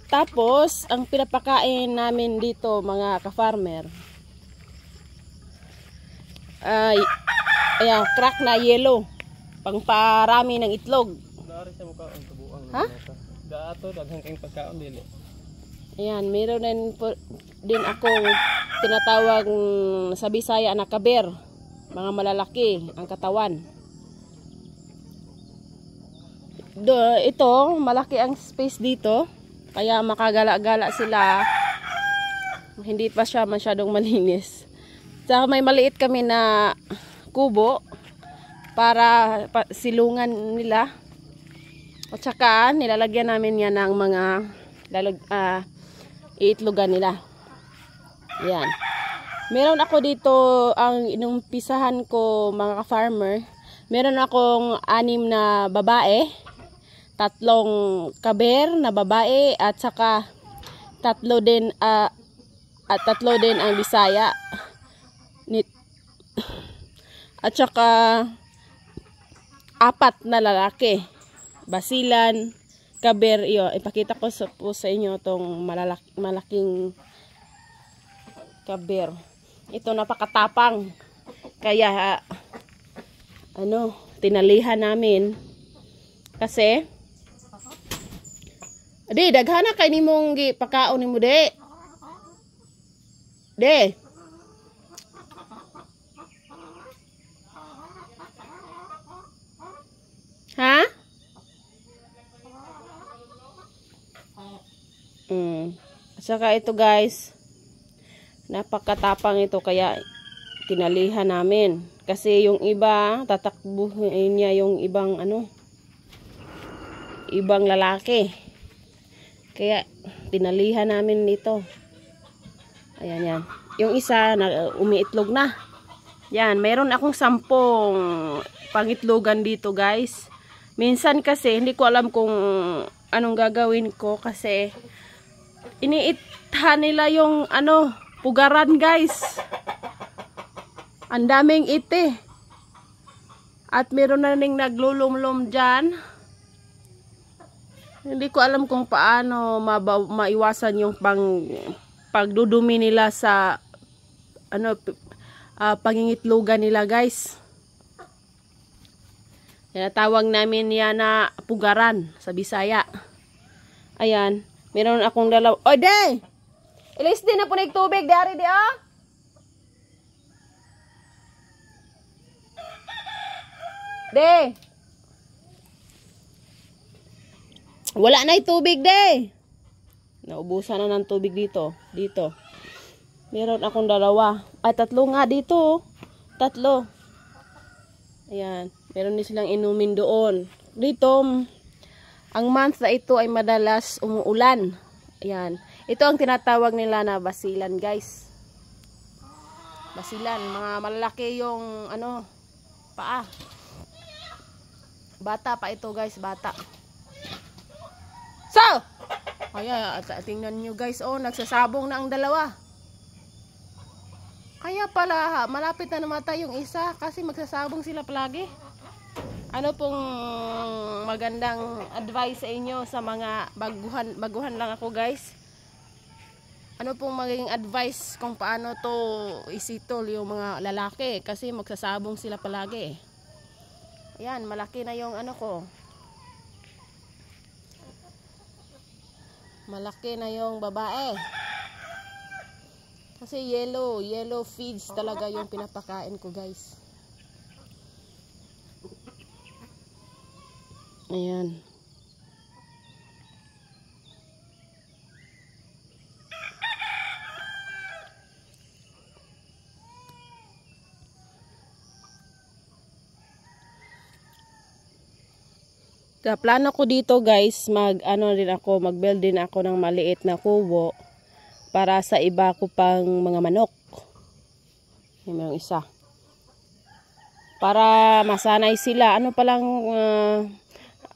Tapos, ang pinapakain namin dito mga ka-farmer ay crack na yellow. Pangparami ng itlog. Ha? Daato, daghang kayong pagkaon dili. Ayan, meron din akong tinatawag sa Bisaya na kaber. Mga malalaki ang katawan. Ito, malaki ang space dito. Kaya makagala-gala sila. Hindi pa siya masyadong malinis. Saka may maliit kami na kubo para silungan nila. At saka nilalagyan namin yan ng mga iitlogan nila. Yan. Meron ako dito ang inumpisahan ko mga ka-farmer. Meron akong 6 na babae. 3 kaber na babae at saka 3 din ang Bisaya. At saka 4 na lalaki. Basilan, kaber, iyo. Ipakita ko po sa inyo tong malaking kaber. Ito napakatapang. Kaya tinalihan namin kasi daghana kay nimong gipakaon nimo de. Ha? Saka ito guys, napakatapang ito kaya tinalihan namin. Kasi yung iba, tatakbuhin niya yung ibang ibang lalaki. Kaya tinalihan namin dito. Ayan yan. Yung isa na umiitlog na. Yan, mayroon akong 10 pangitlogan dito guys. Minsan kasi hindi ko alam kung anong gagawin ko kasi iniitha nila yung pugaran guys. Ang daming ite. At meron na ring naglulumlum dyan. Hindi ko alam kung paano maiwasan yung pagdudumi nila sa pangingitlogan nila guys. Tinatawag namin yan na pugaran sa Bisaya. Ayan, meron akong 2. Oy, day! Ilis din na po tubig, dari di ah. De. Wala na tubig, de. Naubusan na ng tubig dito. Meron akong 2. Ay, 3 nga dito. 3. Ayan. Meron din silang inumin doon. Dito, ang month na ito ay madalas umuulan. Ayan. Ito ang tinatawag nila na basilan, guys. Basilan. Mga malalaki yung, paa. Bata pa ito, guys. Bata. So! Kaya, tingnan nyo, guys. Oh, nagsasabong na ang 2. Kaya pala, malapit na namatay yung isa kasi magsasabong sila palagi. Ano pong magandang advice sa inyo sa mga baguhan lang ako guys? Ano pong magiging advice kung paano to isitol yung mga lalaki kasi magsasabong sila palagi. Ayan, malaki na yung ko. Malaki na yung babae. Kasi yellow feeds talaga yung pinapakain ko guys. Ayan. Plano ko dito guys, mag-build din ako ng maliit na kubo para sa iba ko pang mga manok. Yung isa. Para masanay sila. Palang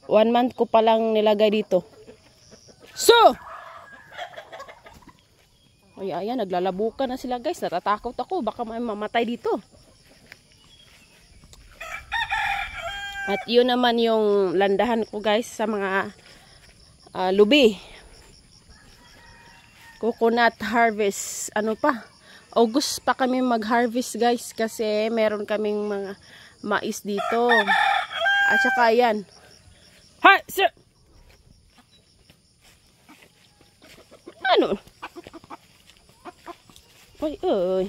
1 month ko palang nilagay dito. So! Ayan, naglalabukan na sila guys. Natatakot ako. Baka may mamatay dito. At yun naman yung landahan ko guys sa mga lubi. coconut harvest. Ano pa? August pa kami mag-harvest guys kasi meron kaming mga mais dito. At saka yan. Hi, sir! Ano? Uy, uy.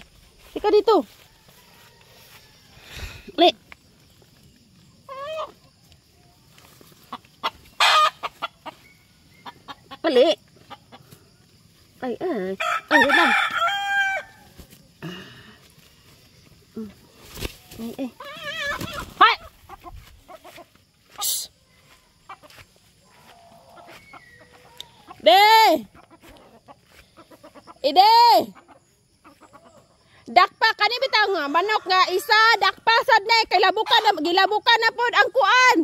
Tika dito. Ali. Ali. Ay, ay. Ay, wait lang. Ay, ay. Hi! Shh! De! Ide! Dakpa kani bitaw nga manok nga isa dakpa sad na kay labukan na gilabukan na pod ang kuan.